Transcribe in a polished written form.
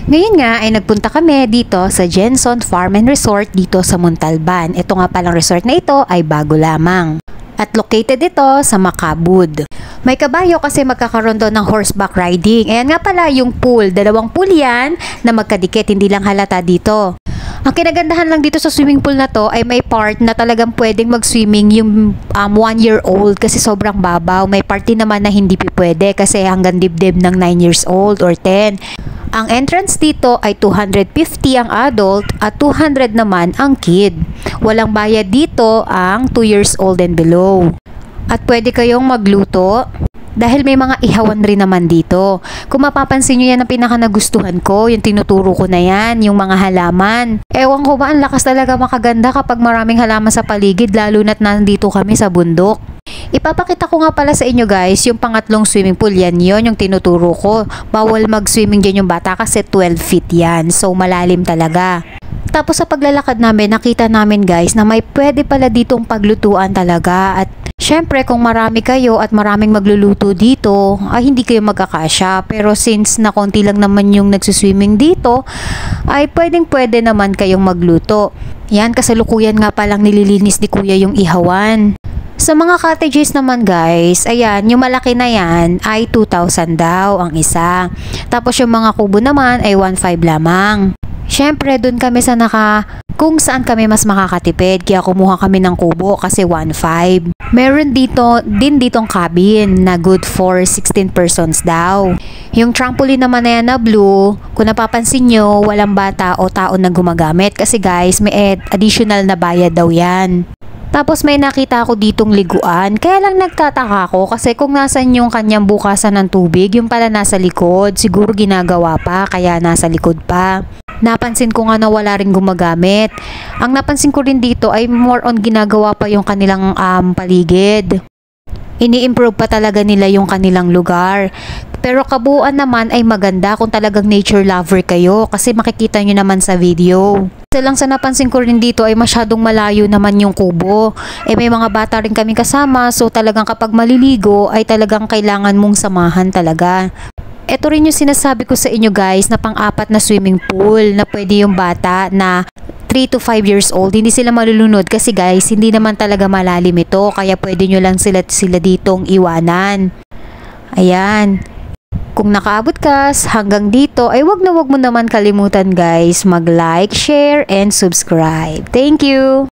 Ngayon nga ay nagpunta kami dito sa Jenson Farm and Resort dito sa Montalban. Ito nga palang resort na ito ay bago lamang. At located ito sa Macabud. May kabayo kasi magkakaroon doon ng horseback riding. Ayan nga pala yung pool. Dalawang pool yan na magkadikit. Hindi lang halata dito. Ang kinagandahan lang dito sa swimming pool na to ay may part na talagang pwedeng mag-swimming yung 1-year-old kasi sobrang babaw. May part din naman na hindi pwede kasi hanggang dibdib ng 9 years old or 10. Ang entrance dito ay 250 ang adult at 200 naman ang kid. Walang bayad dito ang 2 years old and below. At pwede kayong magluto dahil may mga ihawan rin naman dito. Kung mapapansin nyo yan ang pinaka nagustuhan ko, yung tinuturo ko na yan, yung mga halaman. Ewan ko ba, ang lakas talaga makaganda kapag maraming halaman sa paligid lalo na't nandito kami sa bundok. Ipapakita ko nga pala sa inyo guys, yung pangatlong swimming pool, yan yon yung tinuturo ko. Bawal mag-swimming dyan yung bata kasi 12 feet yan, so malalim talaga. Tapos sa paglalakad namin, nakita namin guys na may pwede pala ditong paglutuan talaga at syempre kung marami kayo at maraming magluluto dito, ay hindi kayo magkakasya. Pero since na konti lang naman yung nagsuswimming dito, ay pwede naman kayong magluto. Yan, kasalukuyan nga palang nililinis ni kuya yung ihawan. Sa mga cottages naman guys, ayan, yung malaki na yan ay 2,000 daw ang isa. Tapos yung mga kubo naman ay 1,500 lamang. Syempre, dun kami sa kung saan kami mas makakatipid, kaya kumuha kami ng kubo kasi 1,500. Meron ditong cabin na good for 16 persons daw. Yung trampoline naman na yan na blue, kung napapansin nyo, walang bata o tao na gumagamit kasi guys, may additional na bayad daw yan. Tapos may nakita ako ditong liguan, kaya lang nagtataka ako kasi kung nasan yung kanyang bukasan ng tubig, yung pala nasa likod, siguro ginagawa pa kaya nasa likod pa. Napansin ko nga na wala rin gumagamit. Ang napansin ko rin dito ay more on ginagawa pa yung kanilang paligid. Ini-improve pa talaga nila yung kanilang lugar. Pero kabuuan naman ay maganda kung talagang nature lover kayo kasi makikita nyo naman sa video. Isa lang sa napansin ko rin dito ay masyadong malayo naman yung kubo. May mga bata rin kami kasama so talagang kapag maliligo ay talagang kailangan mong samahan talaga. Ito rin yung sinasabi ko sa inyo guys na pang-apat na swimming pool na pwede yung bata na 3 to 5 years old. Hindi sila malulunod kasi guys hindi naman talaga malalim ito kaya pwede nyo lang sila ditong iwanan. Ayan. Kung nakaabot ka hanggang dito ay wag mo naman kalimutan guys mag-like, share, and subscribe. Thank you!